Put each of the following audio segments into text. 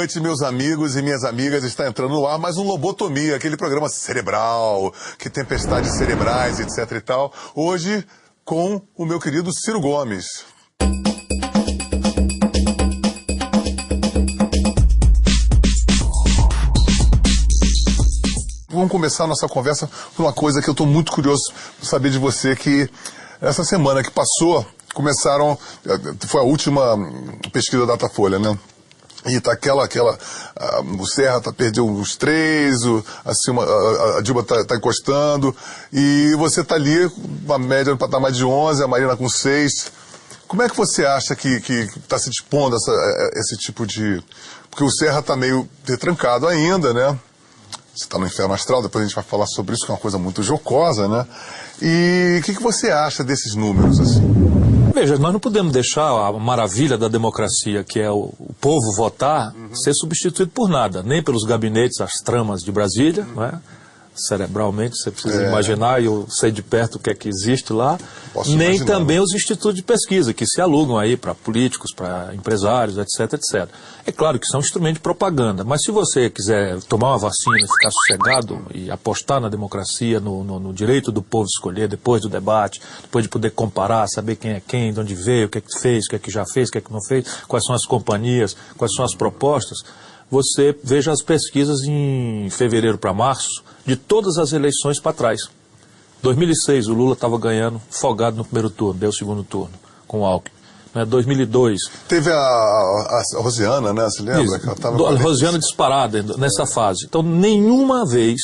noite, meus amigos e minhas amigas. Está entrando no ar mais um Lobotomia, aquele programa cerebral, que tempestades cerebrais, etc e tal. Hoje, com o meu querido Ciro Gomes. Vamos começar a nossa conversa por uma coisa que eu estou muito curioso para saber de você, que essa semana que passou, foi a última pesquisa da Datafolha, né? E tá o Serra perdeu uns 3, a Dilma tá encostando, e você tá ali, uma média no patamar de 11, a Marina com 6. Como é que você acha que tá se dispondo esse tipo de... Porque o Serra tá meio retrancado ainda, né? Você tá no inferno astral, depois a gente vai falar sobre isso, que é uma coisa muito jocosa, né? E o que você acha desses números, assim? Veja, nós não podemos deixar a maravilha da democracia, que é o povo votar, ser substituído por nada. Nem pelos gabinetes, as tramas de Brasília, não é? Cerebralmente, você precisa imaginar, e eu sei de perto o que é que existe lá. Nem também os institutos de pesquisa, que se alugam aí para políticos, para empresários, etc, etc. É claro que são instrumentos de propaganda, mas se você quiser tomar uma vacina e ficar sossegado e apostar na democracia, no direito do povo escolher depois do debate, depois de poder comparar, saber quem é quem, de onde veio, o que é que fez, o que é que já fez, o que é que não fez, quais são as companhias, quais são as propostas, você veja as pesquisas em fevereiro para março, de todas as eleições para trás. 2006, o Lula estava ganhando, folgado no primeiro turno, deu o segundo turno, com o Alckmin. 2002... Teve a Rosiana, né? Você lembra? Isso, que ela tava a Rosiana disparada nessa fase. Então, nenhuma vez,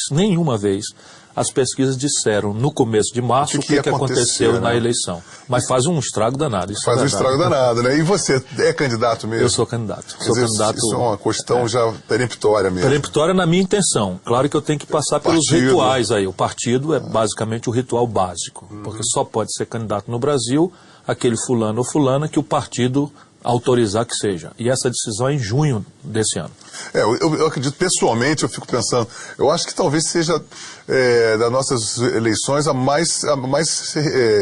as pesquisas disseram no começo de março o que aconteceu na eleição. Mas faz um estrago danado. Isso faz um estrago danado, né? E você é candidato mesmo? Eu sou candidato. Isso é uma questão já peremptória mesmo. Peremptória na minha intenção. Claro que eu tenho que passar pelos rituais aí. O partido é basicamente o ritual básico. Porque só pode ser candidato no Brasil aquele fulano ou fulana que o partido autorizar que seja. E essa decisão é em junho desse ano. Eu acredito, pessoalmente, eu fico pensando, eu acho que talvez seja das nossas eleições a mais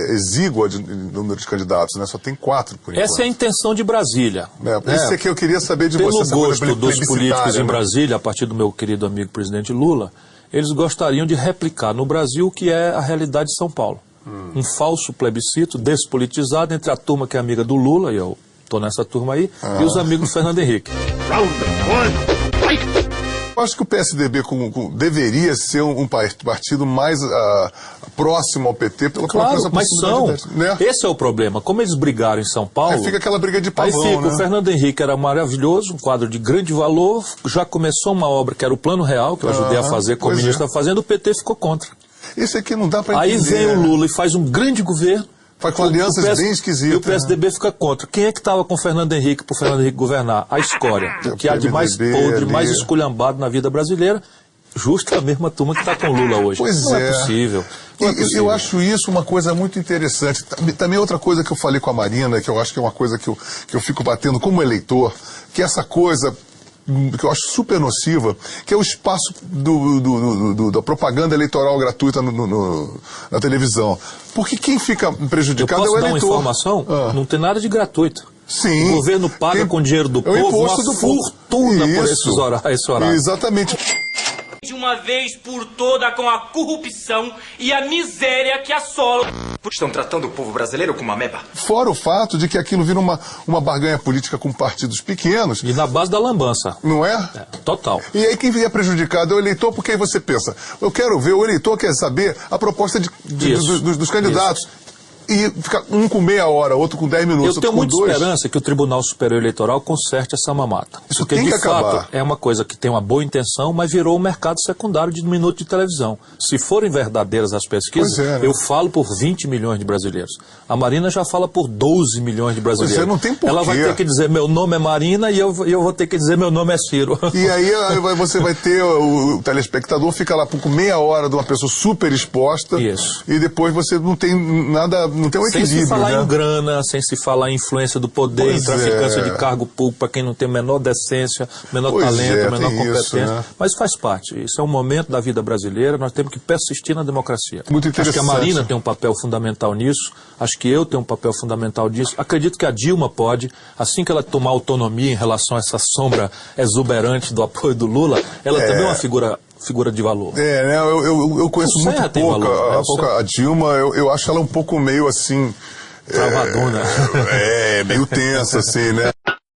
exígua de número de candidatos, né? Só tem 4 por enquanto. Essa é a intenção de Brasília. Isso é que eu queria saber de você. Pelo gosto dos políticos em Brasília, a partir do meu querido amigo presidente Lula, eles gostariam de replicar no Brasil o que é a realidade de São Paulo. Um falso plebiscito despolitizado entre a turma que é amiga do Lula, e eu estou nessa turma aí, e os amigos do Fernando Henrique. Eu acho que o PSDB deveria ser um partido mais próximo ao PT. Claro, mas são. Né? Esse é o problema. Como eles brigaram em São Paulo... Aí fica aquela briga de pavão, aí fica, né? O Fernando Henrique era maravilhoso, um quadro de grande valor, já começou uma obra que era o Plano Real, que eu ajudei a fazer como ministro da Fazenda, o PT ficou contra. Isso aqui não dá para entender. Aí vem o Lula e faz um grande governo. Faz com alianças bem esquisitas. E o PSDB fica contra. Quem é que estava com o Fernando Henrique para o Fernando Henrique governar? A escória. O que há de mais podre, mais esculhambado na vida brasileira, justo a mesma turma que está com o Lula hoje. Não é possível. Eu acho isso uma coisa muito interessante. Também outra coisa que eu falei com a Marina, que eu acho que é uma coisa que eu fico batendo como eleitor, que é essa coisa que eu acho super nociva, que é o espaço da propaganda eleitoral gratuita na televisão. Porque quem fica prejudicado é o eleitor. Eu posso dar uma informação? Não tem nada de gratuito. Sim. O governo paga com dinheiro do povo uma fortuna por esse horário. Exatamente. De uma vez por toda com a corrupção e a miséria que assola. Estão tratando o povo brasileiro como uma ameba. Fora o fato de que aquilo vira uma barganha política com partidos pequenos. E na base da lambança. Não é? Total. E aí quem é prejudicado é o eleitor, porque aí você pensa, eu quero ver, o eleitor quer saber a proposta dos candidatos. Isso. E fica um com meia hora, outro com 10 minutos. Eu tenho muita esperança que o Tribunal Superior Eleitoral conserte essa mamata. Isso tem que acabar. Porque, de fato, é uma coisa que tem uma boa intenção, mas virou um mercado secundário de minuto de televisão. Se forem verdadeiras as pesquisas, eu falo por 20 milhões de brasileiros. A Marina já fala por 12 milhões de brasileiros. Pois é, não tem porquê. Ela vai ter que dizer, meu nome é Marina, e eu vou ter que dizer, meu nome é Ciro. E aí você vai ter o telespectador, fica lá por meia hora de uma pessoa super exposta. Isso. E depois você não tem nada não tem um sem equilíbrio, se falar né? em grana, sem se falar em influência do poder, Pois em traficância é. de cargo público para quem não tem menor decência, menor Pois talento, é, menor tem competência. isso, né? Mas faz parte. Isso é um momento da vida brasileira, nós temos que persistir na democracia. Muito Acho que a interessante. Marina tem um papel fundamental nisso, acho que eu tenho um papel fundamental nisso. Acredito que a Dilma pode, assim que ela tomar autonomia em relação a essa sombra exuberante do apoio do Lula, ela também é uma figura de valor. Né, eu conheço O muito Serra tem pouco, valor, né? a Dilma, eu acho ela um pouco meio assim... Travadona. Meio tensa, assim, né?